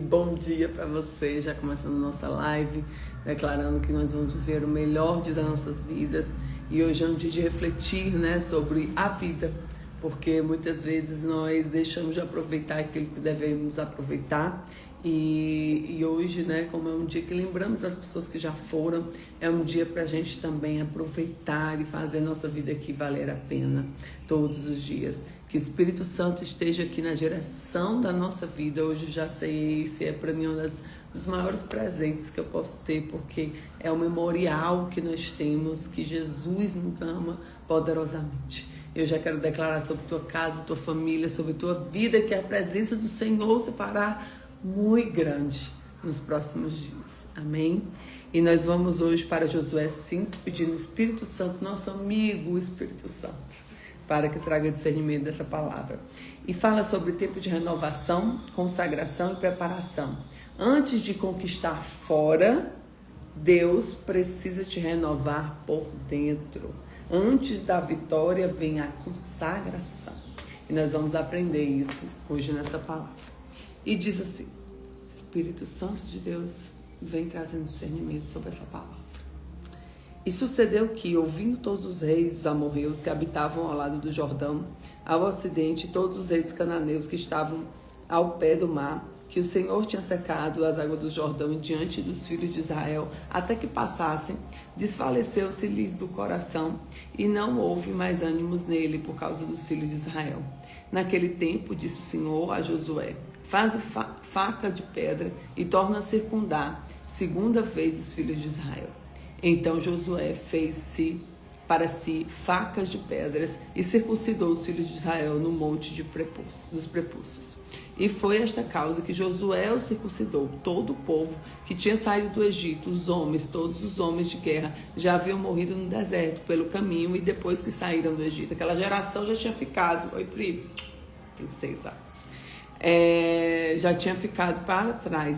Bom dia para você, já começando a nossa live, declarando que nós vamos viver o melhor dia das nossas vidas. E hoje é um dia de refletir, sobre a vida, porque muitas vezes nós deixamos de aproveitar aquilo que devemos aproveitar. E hoje, como é um dia que lembramos as pessoas que já foram, é um dia para a gente também aproveitar e fazer nossa vida aqui valer a pena todos os dias. Que o Espírito Santo esteja aqui na direção da nossa vida. Hoje já sei se é para mim um dos maiores presentes que eu posso ter, porque é o memorial que nós temos, que Jesus nos ama poderosamente. Eu já quero declarar sobre tua casa, tua família, sobre tua vida, que a presença do Senhor se fará muito grande nos próximos dias. Amém? E nós vamos hoje para Josué 5, pedindo o Espírito Santo, nosso amigo Espírito Santo, para que traga discernimento dessa palavra. E fala sobre tempo de renovação, consagração e preparação. Antes de conquistar fora, Deus precisa te renovar por dentro. Antes da vitória vem a consagração. E nós vamos aprender isso hoje nessa palavra. E diz assim: Espírito Santo de Deus, vem trazendo discernimento sobre essa palavra. E sucedeu que, ouvindo todos os reis dos amorreus que habitavam ao lado do Jordão, ao ocidente, todos os reis cananeus que estavam ao pé do mar, que o Senhor tinha secado as águas do Jordão diante dos filhos de Israel, até que passassem, desfaleceu-se-lhes do coração, e não houve mais ânimos nele por causa dos filhos de Israel. Naquele tempo, disse o Senhor a Josué: faz faca de pedra e torna a circundar segunda vez os filhos de Israel. Então Josué fez-se para si facas de pedras e circuncidou os filhos de Israel no monte dos prepúcios. E foi esta causa que Josué o circuncidou. Todo o povo que tinha saído do Egito, os homens, todos os homens de guerra, já haviam morrido no deserto pelo caminho e depois que saíram do Egito. Aquela geração já tinha ficado, oi Pri, princesa, já tinha ficado para trás,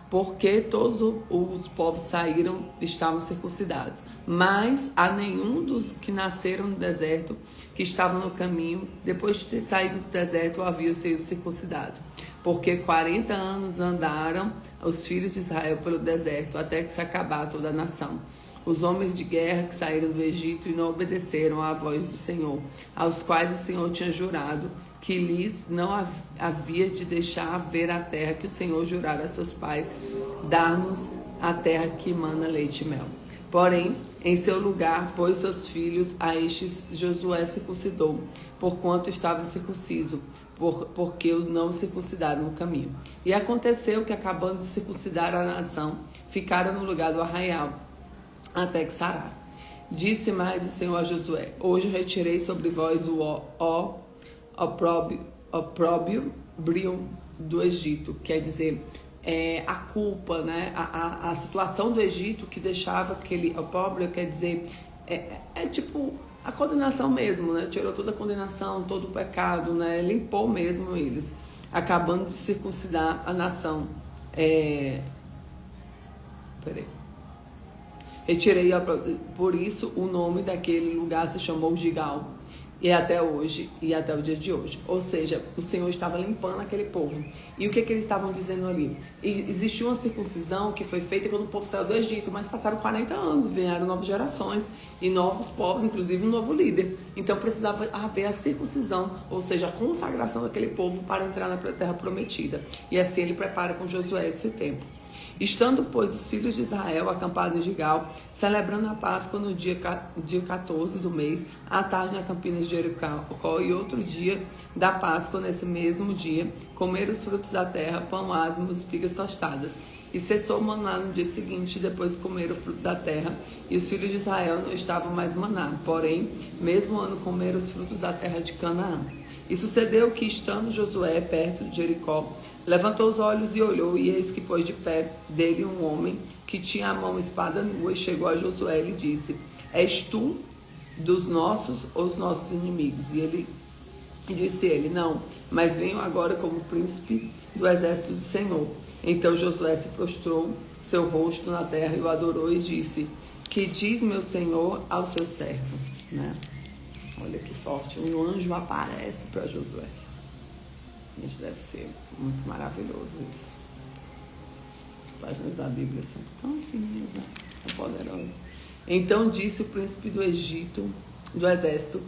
porque todos os povos saíram, estavam circuncidados. Mas a nenhum dos que nasceram no deserto, que estavam no caminho, depois de ter saído do deserto, haviam sido circuncidados. Porque 40 anos andaram os filhos de Israel pelo deserto, até que se acabar toda a nação. Os homens de guerra que saíram do Egito e não obedeceram à voz do Senhor, aos quais o Senhor tinha jurado que lhes não havia de deixar ver a terra que o Senhor jurara a seus pais, dar-nos a terra que emana leite e mel. Porém, em seu lugar, pôs seus filhos, a estes Josué circuncidou, porquanto estava circunciso, porque os não circuncidaram no caminho. E aconteceu que, acabando de circuncidar a nação, ficaram no lugar do arraial, até que sararam. Disse mais o Senhor a Josué: hoje retirei sobre vós o opróbrio do Egito, quer dizer, a culpa, a situação do Egito que deixava aquele opróbrio, quer dizer, tipo a condenação mesmo, tirou toda a condenação, todo o pecado, limpou mesmo eles, acabando de circuncidar a nação. Retirei, por isso o nome daquele lugar se chamou Gigal, e até hoje, e até o dia de hoje. Ou seja, o Senhor estava limpando aquele povo. E o que eles estavam dizendo ali? Existiu uma circuncisão que foi feita quando o povo saiu do Egito, mas passaram 40 anos, vieram novas gerações e novos povos, inclusive um novo líder. Então precisava haver a circuncisão, ou seja, a consagração daquele povo para entrar na terra prometida. E assim ele prepara com Josué esse tempo. Estando, pois, os filhos de Israel acampados em Gigal, celebrando a Páscoa no dia 14 do mês, à tarde na campina de Jericó, e outro dia da Páscoa, nesse mesmo dia, comeram os frutos da terra, pão asmo, espigas tostadas. E cessou o maná no dia seguinte, depois comeram o fruto da terra, e os filhos de Israel não estavam mais maná. Porém, mesmo ano comeram os frutos da terra de Canaã. E sucedeu que, estando Josué perto de Jericó, levantou os olhos e olhou, e eis que pôs de pé dele um homem que tinha a mão espada nua, e chegou a Josué e lhe disse: és tu dos nossos ou dos nossos inimigos? E disse ele: não, mas venho agora como príncipe do exército do Senhor. Então Josué se prostrou seu rosto na terra e o adorou e disse: que diz meu Senhor ao seu servo? Olha que forte, um anjo aparece para Josué. Gente, deve ser muito maravilhoso isso. As páginas da Bíblia são tão finas, né? Tão poderosas. Então disse o príncipe do Egito, do exército,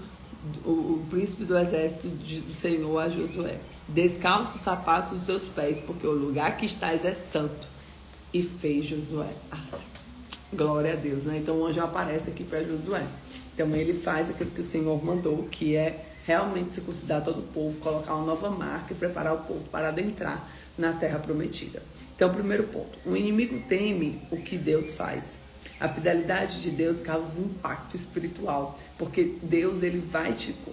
o príncipe do exército do Senhor a Josué: descalça os sapatos dos seus pés, porque o lugar que estás é santo. E fez Josué assim. Glória a Deus, né? Então o anjo aparece aqui para Josué. Então ele faz aquilo que o Senhor mandou, que é realmente circuncidar todo o povo, colocar uma nova marca e preparar o povo para adentrar na terra prometida. Então, primeiro ponto: o inimigo teme o que Deus faz. A fidelidade de Deus causa impacto espiritual, porque Deus ele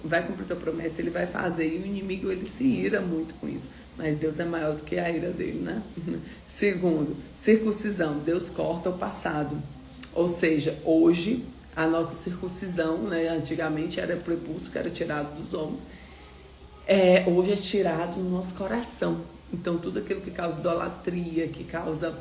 vai cumprir a promessa, ele vai fazer, e o inimigo ele se ira muito com isso, mas Deus é maior do que a ira dele, né? Segundo, circuncisão: Deus corta o passado, ou seja, hoje a nossa circuncisão, né, antigamente era prepúcio que era tirado dos homens, hoje é tirado no nosso coração. Então tudo aquilo que causa idolatria, que causa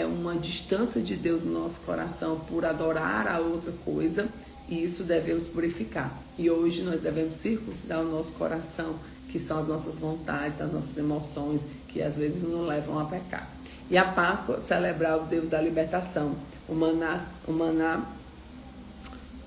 uma distância de Deus no nosso coração por adorar a outra coisa, e isso devemos purificar. E hoje nós devemos circuncidar o nosso coração, que são as nossas vontades, as nossas emoções, que às vezes nos levam a pecar. E a Páscoa: celebrar o Deus da libertação. O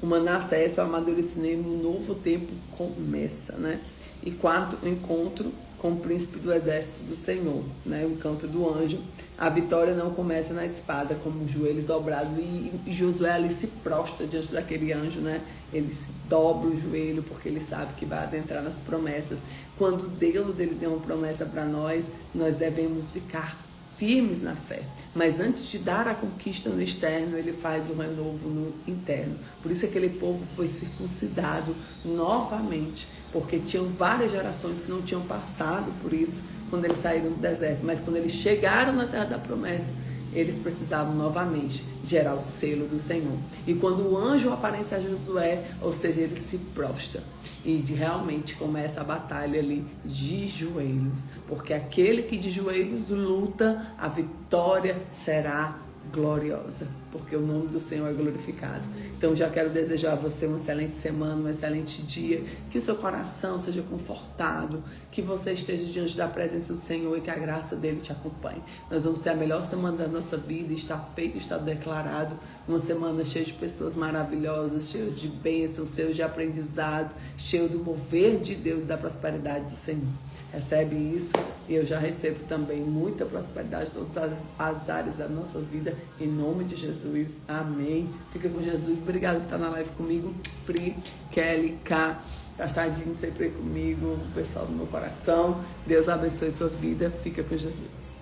Manassés, o amadurecimento, um novo tempo começa, né? E quarto, o encontro com o príncipe do exército do Senhor, né? O encontro do anjo. A vitória não começa na espada, como joelhos dobrados, e Josué ali se prostra diante daquele anjo, né? Ele se dobra o joelho, porque ele sabe que vai adentrar nas promessas. Quando Deus ele tem uma promessa para nós, nós devemos ficar firmes na fé. Mas antes de dar a conquista no externo, ele faz o renovo no interno. Por isso aquele povo foi circuncidado novamente, porque tinham várias gerações que não tinham passado por isso quando eles saíram do deserto. Mas quando eles chegaram na terra da promessa, eles precisavam novamente gerar o selo do Senhor. E quando o anjo aparece a Josué, ou seja, ele se prostra. E realmente começa a batalha ali de joelhos. Porque aquele que de joelhos luta, a vitória será gloriosa. Porque o nome do Senhor é glorificado. Então já quero desejar a você uma excelente semana, um excelente dia. Que o seu coração seja confortado. Que você esteja diante da presença do Senhor e que a graça dele te acompanhe. Nós vamos ter a melhor semana da nossa vida. Está feito, está declarado. Uma semana cheia de pessoas maravilhosas, cheia de bênçãos, cheia de aprendizado, cheia do mover de Deus e da prosperidade do Senhor. Recebe isso e eu já recebo também muita prosperidade em todas as áreas da nossa vida, em nome de Jesus. Amém. Fica com Jesus. Obrigado por estar na live comigo. Pri, Kelly, K, Castadinho sempre comigo, o pessoal do meu coração. Deus abençoe sua vida. Fica com Jesus.